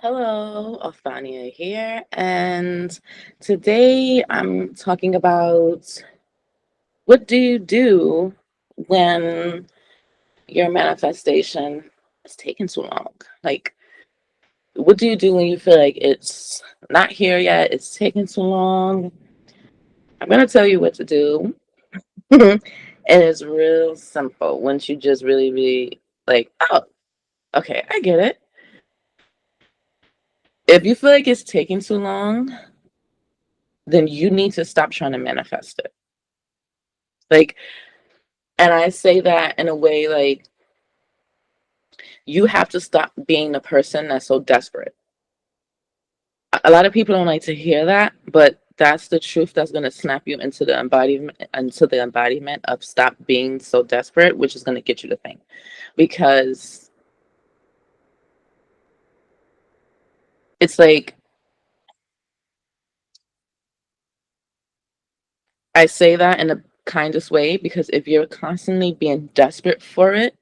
Hello, Othania here, and today I'm talking about what do you do when your manifestation is taking too long? Like, what do you do when you feel like it's not here yet, it's taking too long? I'm gonna tell you what to do, and it's real simple once you just really like, oh, okay, I get it. If you feel like it's taking too long, then you need to stop trying to manifest it. Like, and I say that in a way like you have to stop being the person that's so desperate. A lot of people don't like to hear that, but that's the truth that's going to snap you into the embodiment of stop being so desperate, which is going to get you to think. Because it's like I say that in the kindest way because if you're constantly being desperate for it,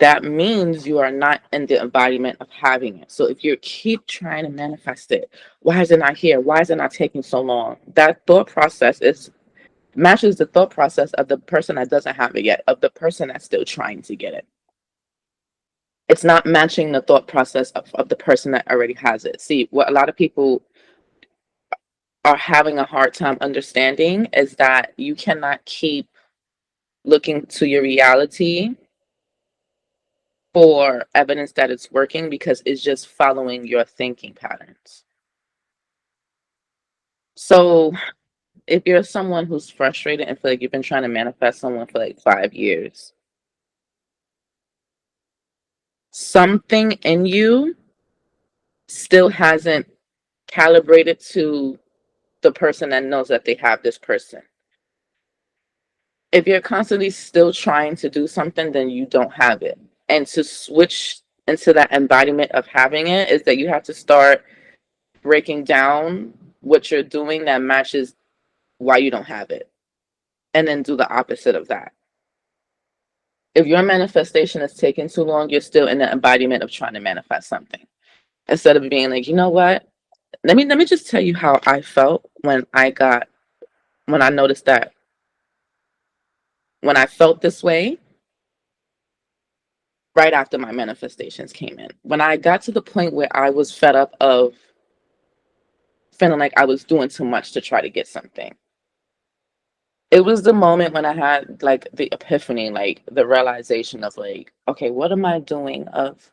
that means you are not in the embodiment of having it. So if you keep trying to manifest it, why is it not here? Why is it not taking so long? That thought process is matches the thought process of the person that doesn't have it yet, of the person that's still trying to get it. It's not matching the thought process of the person that already has it. See, what a lot of people are having a hard time understanding is that you cannot keep looking to your reality for evidence that it's working because it's just following your thinking patterns. So if you're someone who's frustrated and feel like you've been trying to manifest someone for like 5 years, something in you still hasn't calibrated to the person that knows that they have this person. If you're constantly still trying to do something, then you don't have it. And to switch into that embodiment of having it is that you have to start breaking down what you're doing that matches why you don't have it, and then do the opposite of that. If your manifestation is taking too long, you're still in the embodiment of trying to manifest something. Instead of being like, you know what? Let me just tell you how I felt when I noticed that when I felt this way right after my manifestations came in. When I got to the point where I was fed up of feeling like I was doing too much to try to get something. It was the moment when I had like the epiphany, like the realization of like, okay, what am I doing of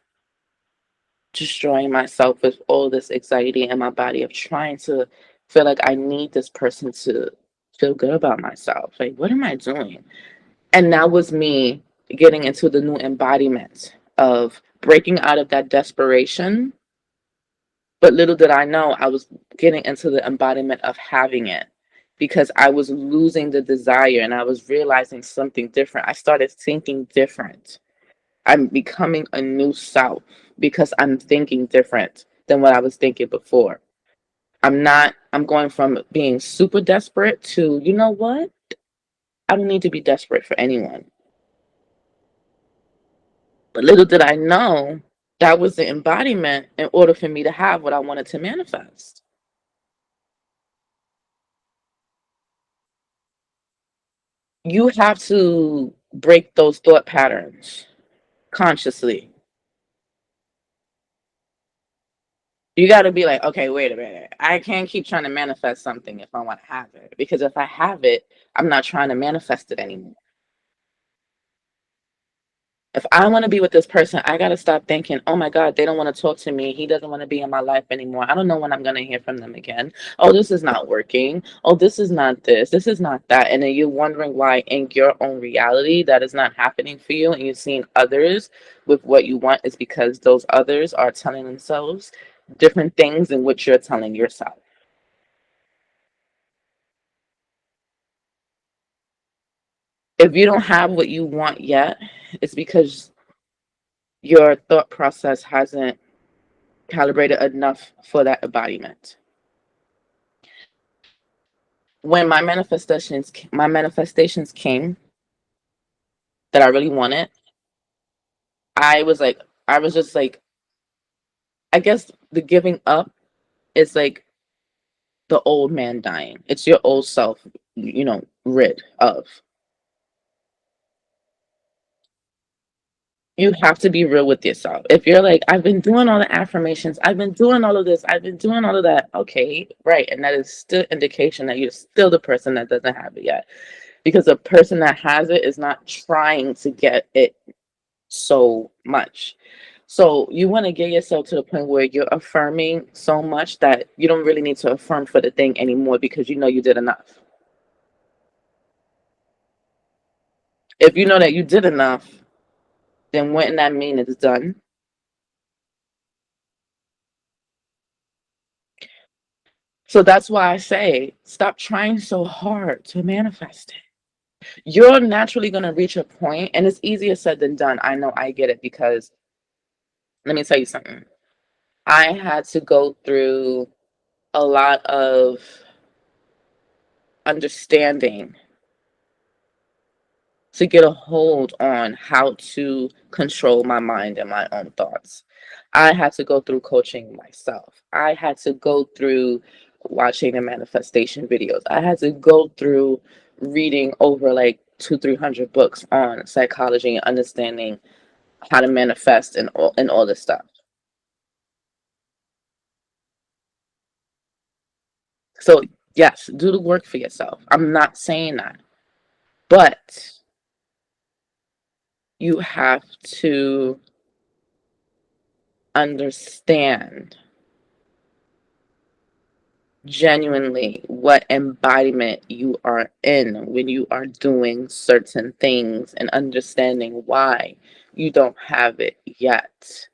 destroying myself with all this anxiety in my body of trying to feel like I need this person to feel good about myself. Like, what am I doing? And that was me getting into the new embodiment of breaking out of that desperation. But little did I know I was getting into the embodiment of having it because I was losing the desire and I was realizing something different. I started thinking different. I'm becoming a new self because I'm thinking different than what I was thinking before. I'm going from being super desperate to, you know what? I don't need to be desperate for anyone. But little did I know that was the embodiment in order for me to have what I wanted to manifest. You have to break those thought patterns consciously. You got to be like, okay, wait a minute. I can't keep trying to manifest something if I want to have it. Because if I have it, I'm not trying to manifest it anymore. If I want to be with this person, I got to stop thinking, oh my God, they don't want to talk to me. He doesn't want to be in my life anymore. I don't know when I'm going to hear from them again. Oh, this is not working. Oh, this is not this. This is not that. And then you're wondering why in your own reality that is not happening for you. And you're seeing others with what you want is because those others are telling themselves different things than what you're telling yourself. If you don't have what you want yet, it's because your thought process hasn't calibrated enough for that embodiment. When my manifestations came that I really wanted, I was like I was just like I guess the giving up is like the old man dying. It's your old self, rid of. You have to be real with yourself. If you're like, I've been doing all the affirmations, I've been doing all of this, I've been doing all of that. Okay, right. And that is still indication that you're still the person that doesn't have it yet. Because the person that has it is not trying to get it so much. So you want to get yourself to the point where you're affirming so much that you don't really need to affirm for the thing anymore because you know you did enough. If you know that you did enough, then wouldn't that mean it's done? So that's why I say stop trying so hard to manifest it. You're naturally going to reach a point, and it's easier said than done. I know, I get it, because let me tell you something. I had to go through a lot of understanding to get a hold on how to control my mind and my own thoughts. I had to go through coaching myself. I had to go through watching the manifestation videos. I had to go through reading over like 300 books on psychology and understanding how to manifest and all this stuff. So yes, do the work for yourself. I'm not saying that. But you have to understand genuinely what embodiment you are in when you are doing certain things and understanding why you don't have it yet.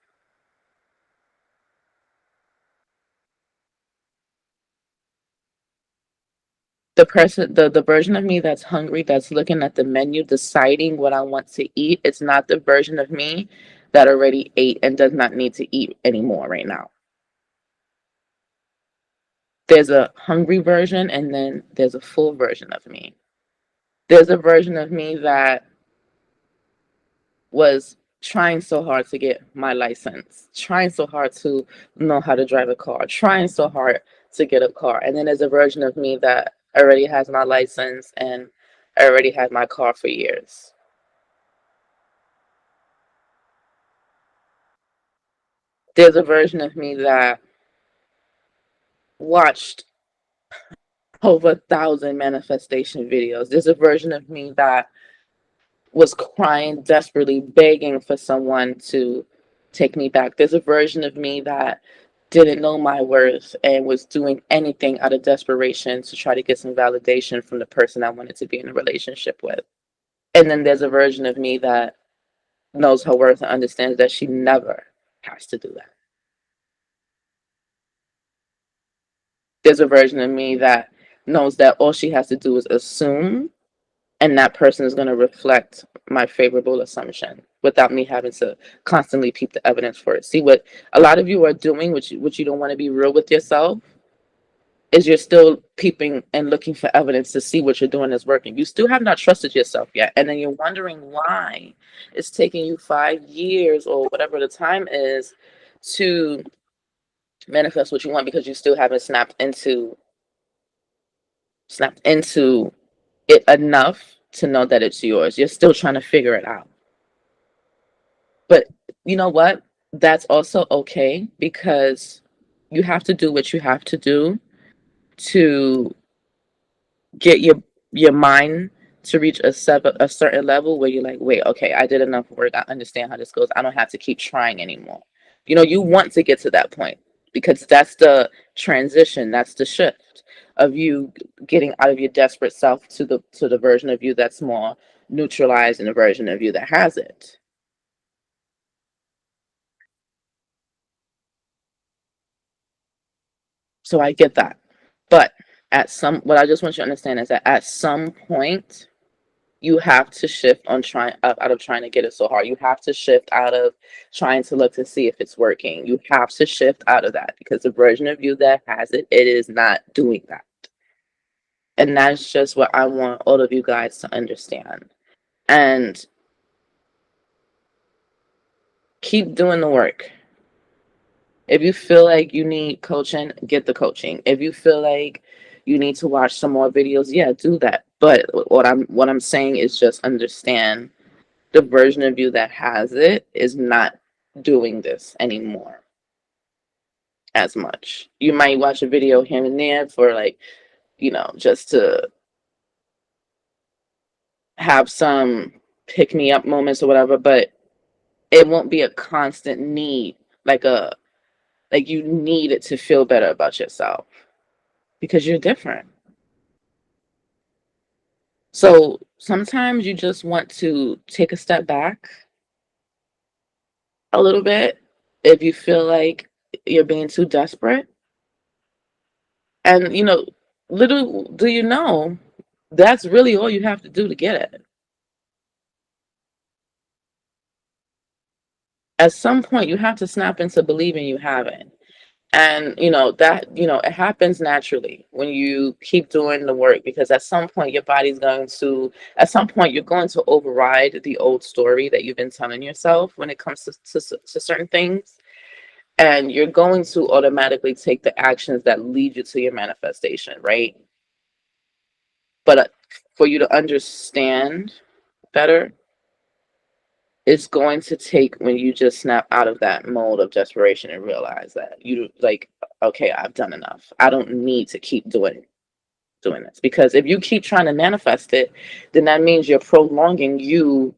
The version of me that's hungry, that's looking at the menu, deciding what I want to eat, it's not the version of me that already ate and does not need to eat anymore right now. There's a hungry version and then there's a full version of me. There's a version of me that was trying so hard to get my license, trying so hard to know how to drive a car, trying so hard to get a car. And then there's a version of me that already has my license and already had my car for years. There's a version of me that watched over 1,000 manifestation videos. There's a version of me that was crying desperately, begging for someone to take me back. There's a version of me that didn't know my worth and was doing anything out of desperation to try to get some validation from the person I wanted to be in a relationship with. And then there's a version of me that knows her worth and understands that she never has to do that. There's a version of me that knows that all she has to do is assume, and that person is going to reflect my favorable assumption without me having to constantly peep the evidence for it. See, what a lot of you are doing, which you don't want to be real with yourself, is you're still peeping and looking for evidence to see what you're doing is working. You still have not trusted yourself yet, and then you're wondering why it's taking you 5 years or whatever the time is to manifest what you want, because you still haven't snapped into it enough to know that it's yours. You're still trying to figure it out. But you know what? That's also okay, because you have to do what you have to do to get your mind to reach a certain level where you're like, wait, okay, I did enough work. I understand how this goes. I don't have to keep trying anymore. You want to get to that point, because that's the transition. That's the shift of you getting out of your desperate self to the version of you that's more neutralized and the version of you that has it. So I get that. But what I just want you to understand is that at some point, you have to shift on trying out of trying to get it so hard. You have to shift out of trying to look to see if it's working. You have to shift out of that, because the version of you that has it, it is not doing that. And that's just what I want all of you guys to understand. And keep doing the work. If you feel like you need coaching, get the coaching. If you feel like you need to watch some more videos, yeah, do that. But what I'm saying is just understand the version of you that has it is not doing this anymore as much. You might watch a video here and there for like, just to have some pick me up moments or whatever, but it won't be a constant need, like you need it to feel better about yourself because you're different. So sometimes you just want to take a step back a little bit if you feel like you're being too desperate. And, little do you know, that's really all you have to do to get it. At some point, you have to snap into believing you have it. And, it happens naturally when you keep doing the work because at some point, at some point, you're going to override the old story that you've been telling yourself when it comes to certain things. And you're going to automatically take the actions that lead you to your manifestation, right? But for you to understand better, it's going to take when you just snap out of that mode of desperation and realize that you like, okay, I've done enough. I don't need to keep doing this because if you keep trying to manifest it, then that means you're prolonging you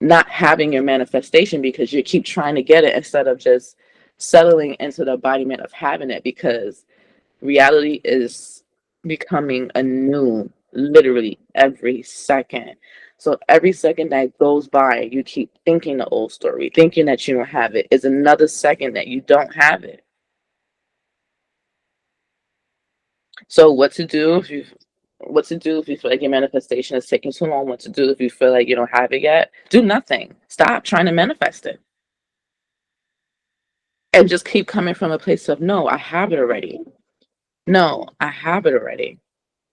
not having your manifestation because you keep trying to get it instead of just settling into the embodiment of having it because reality is becoming anew literally every second. So every second that goes by, you keep thinking the old story, thinking that you don't have it, is another second that you don't have it. So what to do if you feel like your manifestation is taking too long, what to do if you feel like you don't have it yet? Do nothing. Stop trying to manifest it. And just keep coming from a place of no, I have it already. No, I have it already.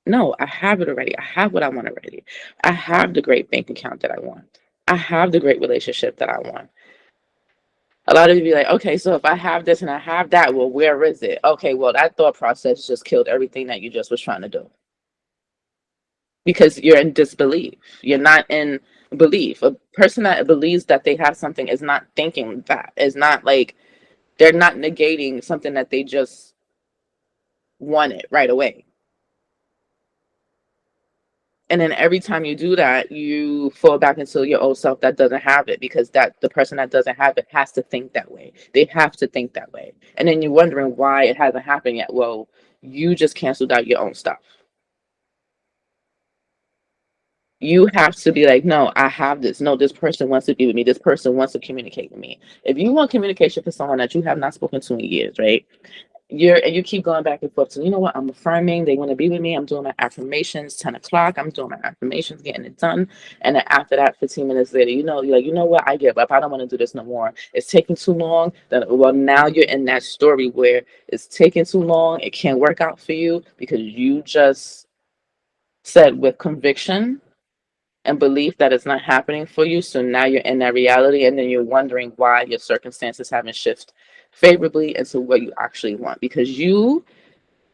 No, I have it already. I have what I want already. I have the great bank account that I want. I have the great relationship that I want. A lot of you be like, okay, so if I have this and I have that, well, where is it? Okay, well, that thought process just killed everything that you just was trying to do because you're in disbelief. You're not in belief. A person that believes that they have something is not thinking that. Is not like they're not negating something that they just wanted right away. And then every time you do that, you fall back into your old self that doesn't have it because that the person that doesn't have it has to think that way. They have to think that way. And then you're wondering why it hasn't happened yet. Well, you just canceled out your own stuff. You have to be like, no, I have this. No, this person wants to be with me. This person wants to communicate with me. If you want communication for someone that you have not spoken to in years, right? You keep going back and forth. So you know what? I'm affirming. They want to be with me. I'm doing my affirmations. 10 o'clock. I'm doing my affirmations, getting it done. And then after that, 15 minutes later, you're like, you know what? I give up. I don't want to do this no more. It's taking too long. Then, well, now you're in that story where it's taking too long. It can't work out for you because you just said with conviction and belief that it's not happening for you. So now you're in that reality, and then you're wondering why your circumstances haven't shifted favorably into what you actually want because you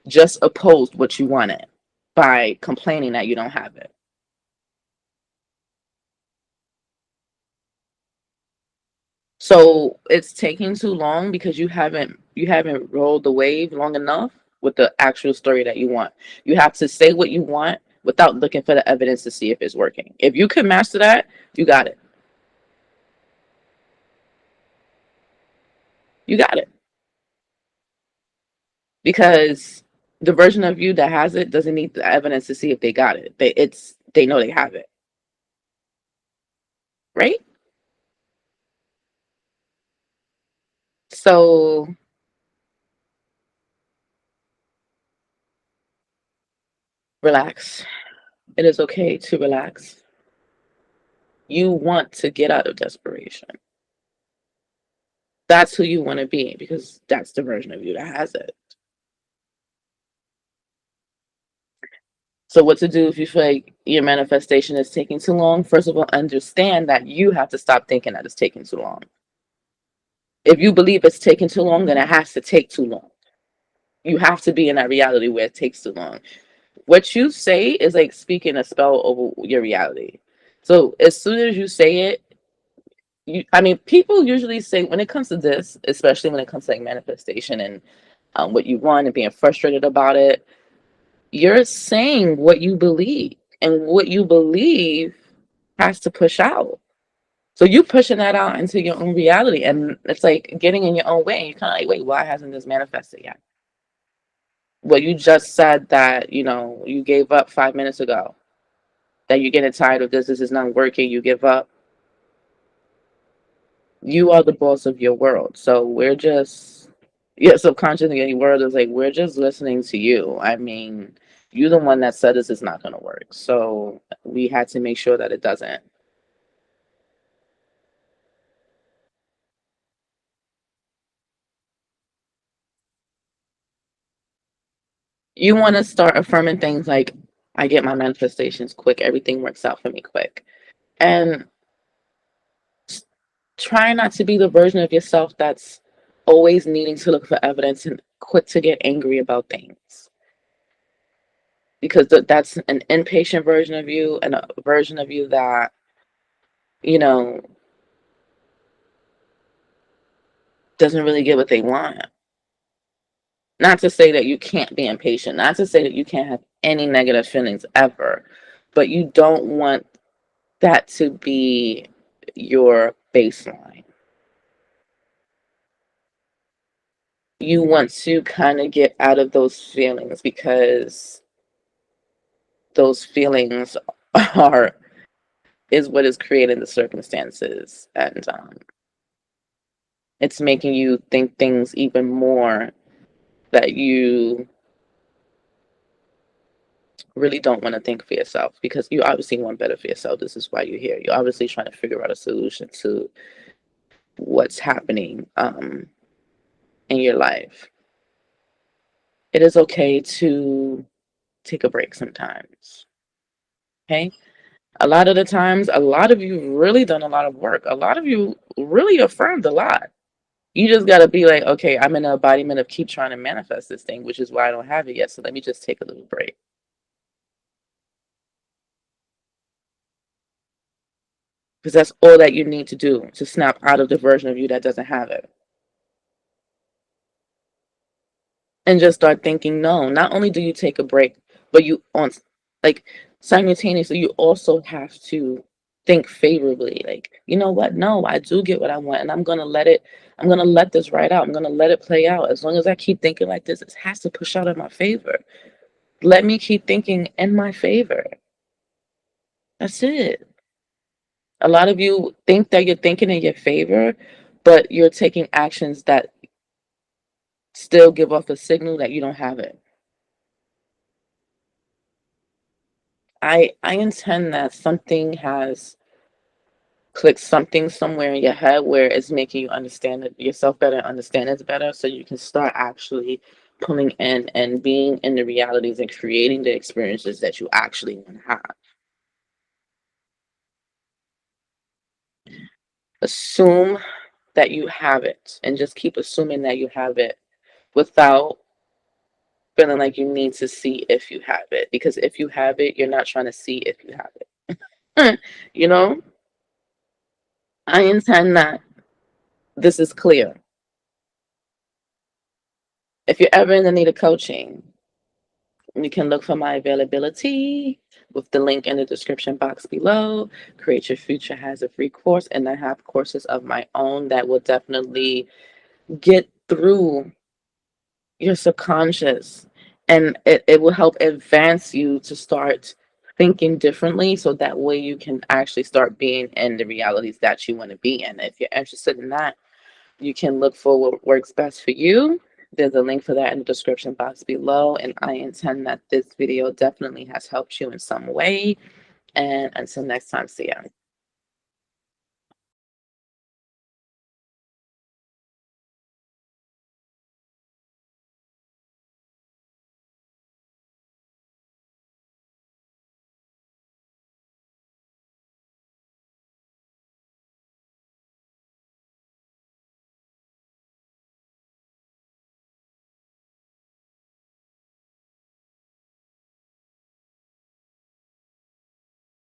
just opposed what you wanted by complaining that you don't have it. So it's taking too long because you haven't rolled the wave long enough with the actual story that you want. You have to say what you want without looking for the evidence to see if it's working. If you can master that, you got it. You got it. Because the version of you that has it doesn't need the evidence to see if they got it. They know they have it, right? So relax. It is okay to relax. You want to get out of desperation. That's who you want to be because that's the version of you that has it. So what to do if you feel like your manifestation is taking too long? First of all, understand that you have to stop thinking that it's taking too long. If you believe it's taking too long, then it has to take too long. You have to be in that reality where it takes too long. What you say is like speaking a spell over your reality. So as soon as you say it, I mean, people usually say when it comes to this, especially when it comes to like manifestation and what you want and being frustrated about it, you're saying what you believe, and what you believe has to push out. So you pushing that out into your own reality, and it's like getting in your own way. And you're kind of like, wait, why hasn't this manifested yet? Well, you just said that you gave up 5 minutes ago. That you're getting tired of this. This is not working. You give up. You are the boss of your world. So we're just your subconscious and your world is like we're just listening to you. I mean, you're the one that said this is not going to work. So we had to make sure that it doesn't. You want to start affirming things like, I get my manifestations quick. Everything works out for me quick. And try not to be the version of yourself that's always needing to look for evidence and quick to get angry about things. Because that's an impatient version of you, and a version of you that, you know, doesn't really get what they want. Not to say that you can't be impatient, not to say that you can't have any negative feelings ever, but you don't want that to be your baseline. You want to kind of get out of those feelings because those feelings are is what is creating the circumstances, and it's making you think things even more that you really don't want to think for yourself, because you obviously want better for yourself. This is why you're here. You're obviously trying to figure out a solution to what's happening in your life. It is okay to take a break sometimes. Okay? A lot of the times, a lot of you really done a lot of work. A lot of you really affirmed a lot. You just got to be like, okay, I'm in an embodiment of keep trying to manifest this thing, which is why I don't have it yet. So let me just take a little break. Because that's all that you need to do to snap out of the version of you that doesn't have it. And just start thinking, no, not only do you take a break, but you on like simultaneously you also have to think favorably. Like, you know what? No, I do get what I want, and I'm gonna let this right out. I'm gonna let it play out. As long as I keep thinking like this, it has to push out in my favor. Let me keep thinking in my favor. That's it. A lot of you think that you're thinking in your favor, but you're taking actions that still give off a signal that you don't have it. I intend that something has clicked something somewhere in your head where it's making you understand it yourself better, understand it better, so you can start actually pulling in and being in the realities and creating the experiences that you actually want to have. Assume that you have it, and just keep assuming that you have it without feeling like you need to see if you have it, because if you have it, you're not trying to see if you have it. you know, I intend that this is clear. If you're ever in the need of coaching, you can look for my availability with the link in the description box below. Create Your Future has a free course, and I have courses of my own that will definitely get through your subconscious, and it will help advance you to start thinking differently, so that way you can actually start being in the realities that you want to be in. If you're interested in that, you can look for what works best for you. There's a link for that in the description box below, and I intend that this video definitely has helped you in some way. And until next time, see ya.